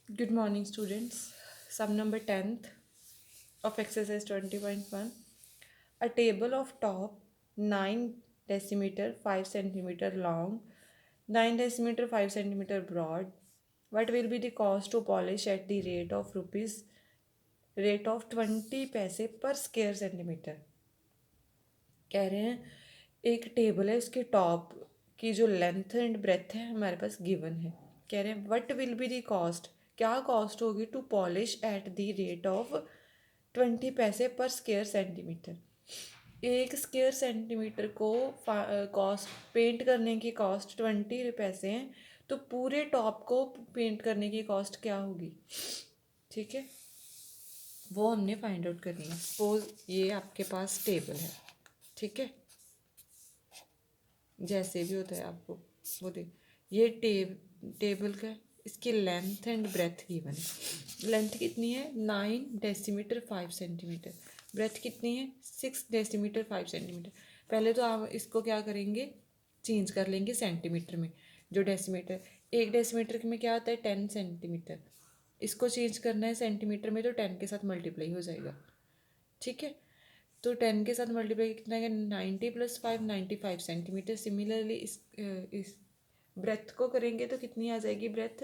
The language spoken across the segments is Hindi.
Good morning, students. Sum number 10th of exercise 20.1. A table of top 9 decimeter 5 centimeter long, 9 decimeter 5 centimeter broad. What will be the cost to polish at the rate of 20 पैसे पर स्क्वायर सेंटीमीटर? कह रहे हैं एक टेबल है, उसके टॉप की जो लेंथ एंड ब्रेथ है हमारे पास गिवन है. कह रहे हैं what will be the cost, क्या कॉस्ट होगी to polish at the rate of 20 पैसे पर स्क्वायर सेंटीमीटर. एक स्क्वायर सेंटीमीटर को कॉस्ट पेंट करने की कॉस्ट 20 पैसे हैं, तो पूरे टॉप को पेंट करने की कॉस्ट क्या होगी? ठीक है, वो हमने फाइंड आउट करनी है. सपोज ये आपके पास टेबल है, ठीक है, जैसे भी होता है आपको वो देख. ये टेबल का इसकी लेंथ एंड ब्रेथ गिवन है. लेंथ कितनी है? 9 डेसीमीटर 5 सेंटीमीटर. ब्रेथ कितनी है? 6 डेसीमीटर 5 सेंटीमीटर. पहले तो आप इसको क्या करेंगे, चेंज कर लेंगे सेंटीमीटर में. जो डेसीमीटर, 1 डेसीमीटर में क्या आता है? 10 सेंटीमीटर. इसको चेंज करना है सेंटीमीटर में, तो 10 के साथ मल्टीप्लाई हो जाएगा. ठीक है, तो 10 के साथ मल्टीप्लाई कितना है? 90 + 5 95 सेंटीमीटर. सिमिलरली इस ब्रेथ को करेंगे तो कितनी आ जाएगी ब्रेथ?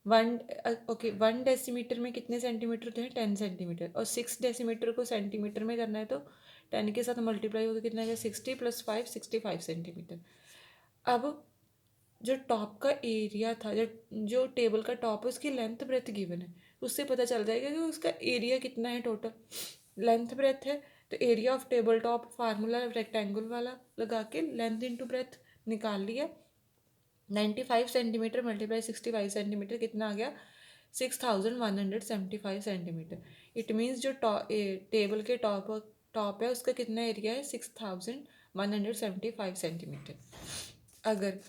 1 डेसीमीटर में कितने सेंटीमीटर होते हैं? 10 सेंटीमीटर. और 6 डेसीमीटर को सेंटीमीटर में करना है तो 10 के साथ मल्टीप्लाई होगा, कितना आएगा? 60 + 5 65 सेंटीमीटर. अब जो टॉप का एरिया था, जो टेबल का टॉप है, उसकी लेंथ ब्रेथ गिवन है. उससे पता चल जाएगा कि उसका एरिया कितना है टोटल. लेंथ ब्रेथ है तो area of table top formula rectangle वाला लगा के लेंथ इंटू ब्रेथ निकाल लिया. 95 सेंटीमीटर मल्टीप्लाई 65 सेंटीमीटर कितना आ गया? 6175 सेंटीमीटर. इट मीन्स जो टेबल के टॉप है उसका कितना एरिया है? 6175 सेंटीमीटर. अगर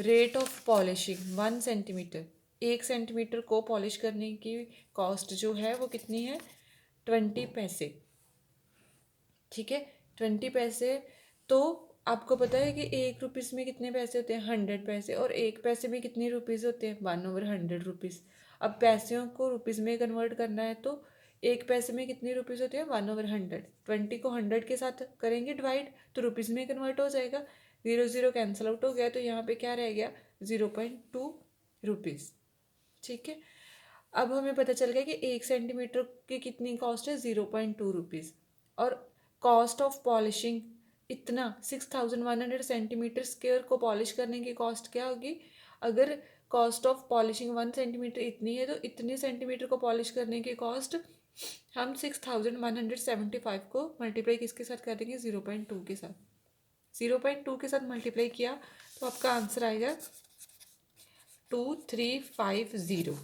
rate of polishing 1 centimetre, 1 centimetre को पॉलिश करने की कॉस्ट जो है वो कितनी है? 20 पैसे. ठीक है, 20 पैसे. तो आपको पता है कि 1 रुपीज़ में कितने पैसे होते हैं? 100 पैसे. और 1 पैसे में कितने रुपीज़ होते हैं? 1/100 रुपीज़. अब पैसों को रुपीज़ में कन्वर्ट करना है तो 1 पैसे में कितने रुपीज़ होते हैं? 1/100. 20 को 100 के साथ करेंगे डिवाइड तो रुपीज़ में कन्वर्ट हो जाएगा. 0 0 कैंसिल आउट हो गया, तो यहाँ पे क्या रह गया? 0.2 रुपीज़. ठीक है, अब हमें पता चल गया कि 1 सेंटीमीटर की कितनी कॉस्ट है? 0.2 रुपीज़. और कॉस्ट ऑफ पॉलिशिंग इतना 6100 सेंटीमीटर स्क्वायर को पॉलिश करने की कॉस्ट क्या होगी? अगर कॉस्ट ऑफ पॉलिशिंग 1 सेंटीमीटर इतनी है, तो इतने सेंटीमीटर को पॉलिश करने की कॉस्ट हम 6175 को मल्टीप्लाई किसके साथ कर देंगे? 0.2 के साथ. 0.2 के साथ मल्टीप्लाई किया तो आपका आंसर आएगा 2350.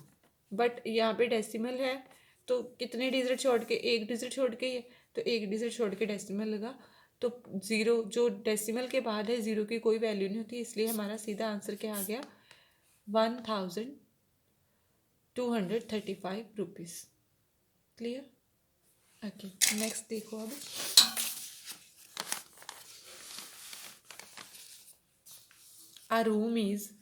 बट यहाँ पे डेसिमल है तो कितने डिजिट छोड़ के? एक डिजिट छोड़ के ही है, तो एक डिजिट छोड़ के डेसिमल लगा. तो ज़ीरो जो डेसिमल के बाद है, ज़ीरो की कोई वैल्यू नहीं होती, इसलिए हमारा सीधा आंसर क्या आ गया? 1235 रुपीज़. क्लियर? ओके, नेक्स्ट देखो. अब a room is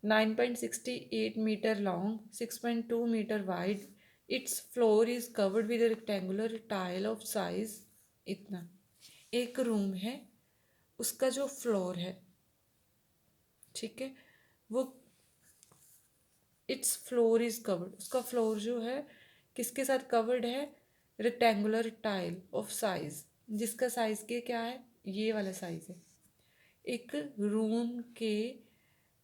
9.68 meter long, 6.2 meter wide. Its floor is covered with a rectangular tile of size इतना. एक रूम है, उसका जो फ्लोर है, ठीक है, वो इट्स फ्लोर इज कवर्ड, उसका फ्लोर जो है किसके साथ कवर्ड है? रेक्टेंगुलर टाइल ऑफ साइज, जिसका साइज के क्या है? ये वाला साइज है. एक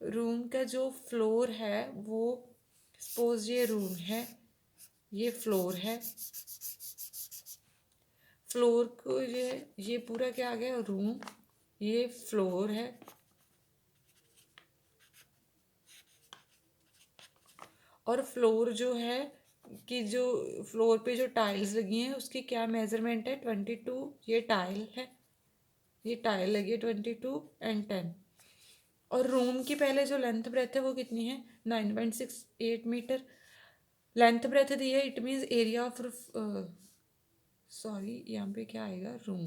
रूम का जो फ्लोर है वो, सपोज ये रूम है, ये फ्लोर है. फ्लोर को ये पूरा क्या आ गया? रूम. ये फ्लोर है और फ्लोर जो है कि जो फ्लोर पे जो टाइल्स लगी हैं उसकी क्या मेजरमेंट है? 22. ये टाइल है, ये टाइल लगी है 22 एंड 10. और रूम की पहले जो लेंथ ब्रेथ है वो कितनी है? 9.68 मीटर. लेंथ ब्रेथ दी है, it means area of, sorry यहाँ पे क्या आएगा? रूम.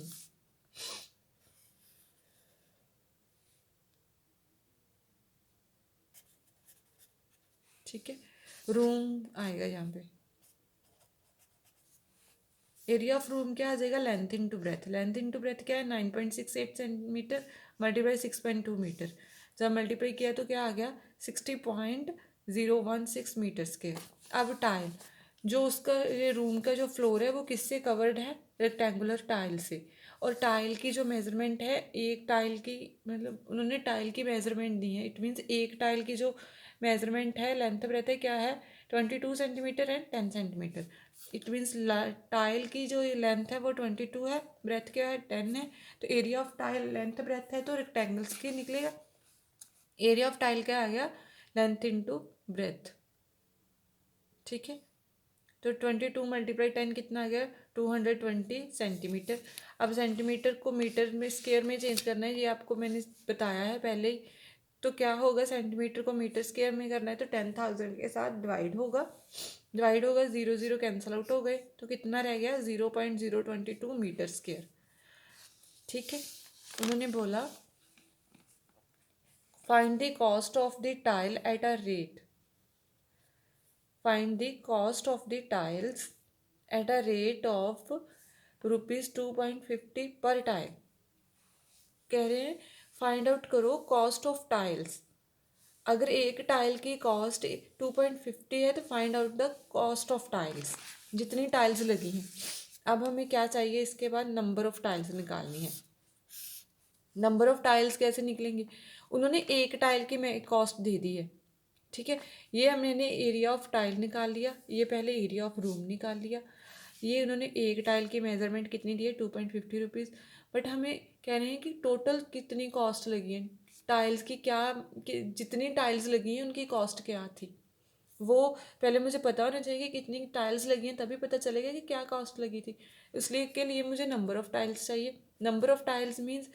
ठीक है, रूम आएगा यहाँ पे, एरिया ऑफ रूम क्या आ जाएगा, length into breadth. Length into breadth क्या है, 9.68 सेंटीमीटर मल्टीप्लाई 6.2 मीटर। जब मल्टीप्लाई किया तो क्या आ गया, 60.016 मीटर स्क्वायर। अब टाइल, जो उसका ये रूम का जो फ्लोर है वो किससे कवर्ड है, रेक्टेंगुलर टाइल से। और टाइल की जो मेजरमेंट है, एक टाइल की, मतलब उन्होंने टाइल की मेजरमेंट दी है, इट मीन्स एक टाइल की जो मेजरमेंट है, लेंथ ब्रेथ है, क्या है, 22 centimetre and 10 centimetre. It means tile की जो लेंथ है वो 22 है, ब्रेथ क्या है 10 है। तो area of tile length breadth है तो रेक्टेंगल्स की निकलेगा। एरिया ऑफ टाइल क्या आ गया, लेंथ इंटू ब्रेथ। ठीक है, तो 22 मल्टीप्लाई 10 कितना आ गया, 220 सेंटीमीटर। अब सेंटीमीटर को मीटर में स्क्वायर में चेंज करना है, ये आपको मैंने बताया है पहले ही। तो क्या होगा, सेंटीमीटर को मीटर स्क्वायर में करना है तो 10,000 के साथ डिवाइड होगा, जीरो जीरो कैंसिल आउट हो गए, तो कितना रह गया, 0.022 मीटर स्क्वायर। ठीक है, उन्होंने बोला find the cost of the tile at a rate, find the cost of the tiles at a rate of ₹2.50 पर टाइल। कह रहे हैं फाइंड आउट करो कॉस्ट ऑफ टाइल्स। अगर एक टाइल की कॉस्ट 2.50 है तो find out the cost of tiles, जितनी टाइल्स लगी हैं। अब हमें क्या चाहिए, इसके बाद नंबर ऑफ टाइल्स निकालनी है। नंबर ऑफ टाइल्स कैसे निकलेंगे, उन्होंने एक टाइल की मैं कॉस्ट दे दी है। ठीक है, ये हमने एरिया ऑफ टाइल निकाल लिया, ये पहले एरिया ऑफ रूम निकाल लिया। ये उन्होंने एक टाइल की मेजरमेंट कितनी दी है, 2.50 रुपीज़। बट हमें कह रहे हैं कि टोटल कितनी कॉस्ट लगी है टाइल्स की, जितनी टाइल्स लगी हैं उनकी कॉस्ट क्या थी, वो पहले मुझे पता होना चाहिए कि कितनी टाइल्स लगी हैं, तभी पता चलेगा कि क्या कॉस्ट लगी थी। इसलिए के लिए मुझे नंबर ऑफ़ टाइल्स चाहिए। नंबर ऑफ़ टाइल्स मीन्स,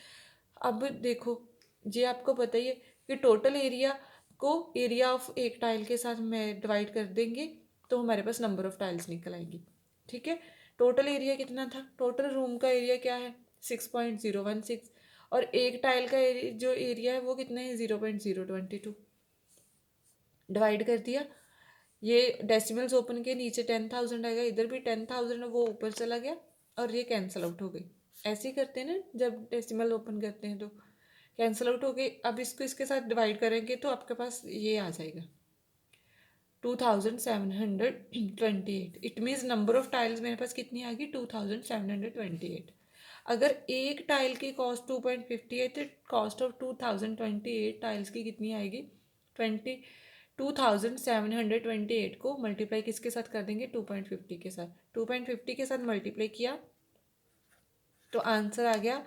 अब देखो ये आपको पता ही है कि टोटल एरिया को एरिया ऑफ एक टाइल के साथ में डिवाइड कर देंगे तो हमारे पास नंबर ऑफ़ टाइल्स निकल आएगी। ठीक है, टोटल एरिया कितना था, टोटल रूम का एरिया क्या है, 6.016, और एक टाइल का जो एरिया है वो कितना है, 0.022। डिवाइड कर दिया, ये डेसिमल्स ओपन के नीचे 10,000 आएगा, इधर भी 10,000 वो ऊपर चला गया और ये कैंसिल आउट हो गई। ऐसे ही करते हैं ना, जब डेसिमल ओपन करते हैं तो कैंसिल आउट हो गई। अब इसको इसके साथ डिवाइड करेंगे तो आपके पास ये आ जाएगा 2,728। It means number of tiles मेरे पास कितनी आ गई, 2,728। अगर एक टाइल की कॉस्ट 2.50 है तो कॉस्ट ऑफ 2,028 टाइल्स की कितनी आएगी, 2,728 को मल्टीप्लाई किसके साथ कर देंगे, 2.50 के साथ। 2.50 के साथ मल्टीप्लाई किया तो आंसर आ गया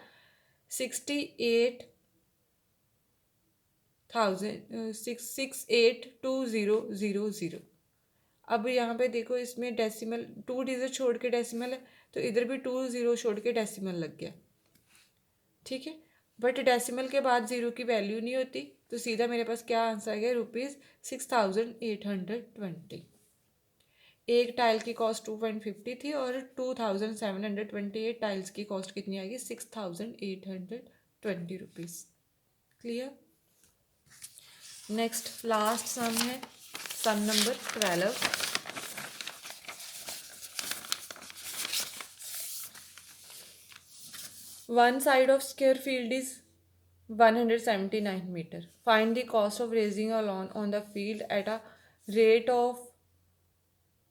68,682,000। अब यहाँ पे देखो, इसमें डेसिमल 2 डिजिट छोड़ के डेसिमल है तो इधर भी 2 0 छोड़ के डेसिमल लग गया। ठीक है, बट डेसिमल के बाद ज़ीरो की वैल्यू नहीं होती, तो सीधा मेरे पास क्या आंसर आ गया, ₹6,820। एक टाइल की कॉस्ट 2.50 थी और 2,728 टाइल्स की कॉस्ट कितनी आएगी, ₹6,820। क्लियर। नेक्स्ट लास्ट सम है, सम number 12। One side of square field is 179 meter. Find the cost of raising a lawn on the field at a rate of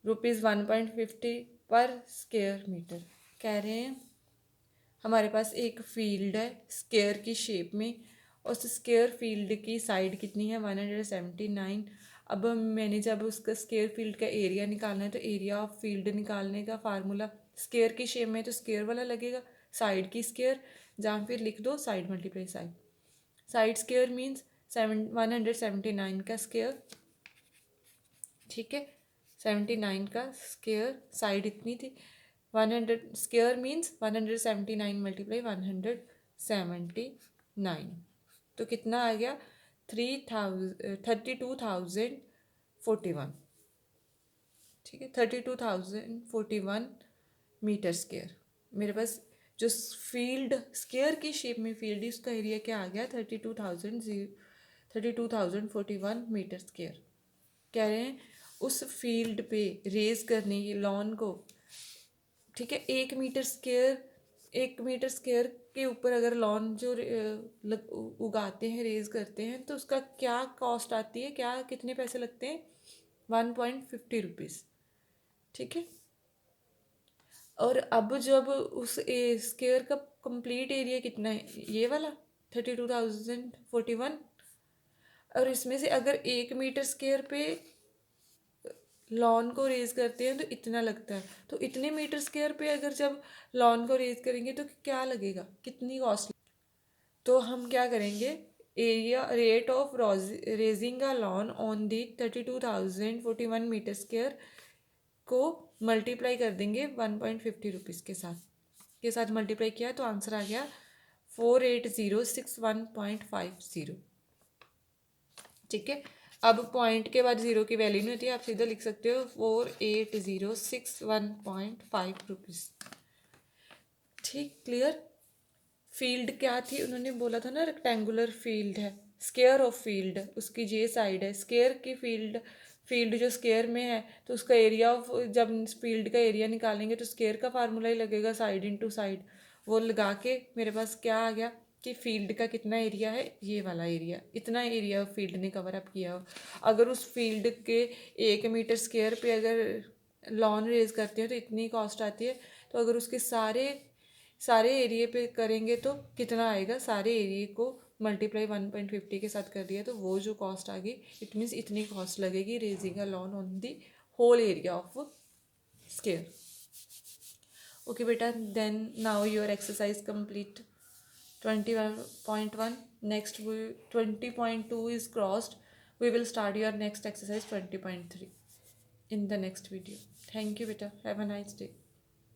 ₹1.50 पर स्क्वायर मीटर। कह रहे हैं हमारे पास एक फील्ड है स्क्वायर की शेप में, उस स्क्वायर फील्ड की साइड कितनी है, 179। अब मैंने जब उसका स्क्वायर फील्ड का एरिया निकालना है तो एरिया ऑफ फील्ड निकालने का फार्मूला, स्क्वायर की शेप में तो स्क्वायर वाला लगेगा, साइड की स्क्वायर, जहाँ फिर लिख दो side multiply side. Side square means 179 का स्क्वायर। ठीक है, 79 का स्क्वायर, साइड इतनी थी, 100 स्क्वायर मीन्स 179 मल्टीप्लाई 179, तो कितना आ गया, 32,041। ठीक है, 32,041 मीटर स्क्वायर। मेरे पास जो फील्ड स्क्वायर की शेप में फील्ड है उसका एरिया क्या आ गया, 32,041 मीटर स्क्वायर। कह रहे हैं उस फील्ड पे रेज करने की लॉन को, ठीक है, 1 मीटर स्क्वायर के ऊपर अगर लॉन जो उगाते हैं, रेज करते हैं, तो उसका क्या कॉस्ट आती है, क्या कितने पैसे लगते हैं, 1.50 रुपीज़, ठीक है। और अब जब उस स्क्वायर का कंप्लीट एरिया कितना है, ये वाला 32,041, और इसमें से अगर 1 मीटर स्क्वायर पे लॉन को रेज करते हैं तो इतना लगता है, तो इतने मीटर स्क्वायर पे अगर जब लॉन को रेज करेंगे तो क्या लगेगा, कितनी कॉस्ट। तो हम क्या करेंगे, area rate of raising a lawn on the 32,041 metre square को मल्टीप्लाई कर देंगे 1.50 रुपीज़ के साथ मल्टीप्लाई किया तो आंसर आ गया 48,061.50, ठीक है। अब पॉइंट के बाद जीरो की वैल्यू नहीं होती है, आप सीधा लिख सकते हो 48,061.5 रुपीज़, ठीक, क्लियर। फील्ड क्या थी, उन्होंने बोला था ना रेक्टेंगुलर फील्ड है, स्क्वायर ऑफ फील्ड उसकी ये साइड है, स्क्वायर की फील्ड जो स्क्वायर में है तो उसका एरिया ऑफ, जब फील्ड का एरिया निकालेंगे तो स्क्वायर का फार्मूला ही लगेगा, साइड इनटू साइड। वो लगा के मेरे पास क्या आ गया कि फील्ड का कितना एरिया है, ये वाला एरिया, इतना एरिया फील्ड ने कवर अप किया हो। अगर उस फील्ड के 1 मीटर स्क्वायर पे अगर लॉन रेज करते हैं तो इतनी कॉस्ट आती है, तो अगर उसके सारे एरिए पे करेंगे तो कितना आएगा, सारे एरिए को मल्टीप्लाई 1.50 के साथ कर दिया तो वो जो कॉस्ट आ गई, इट मीन्स इतनी कॉस्ट लगेगी raising a lawn on the whole area of square. Okay बेटा, then now your exercise complete 21.1, next 20.2 is crossed, we will start your next exercise 20.3 in the next video. Thank you beta, have a nice day.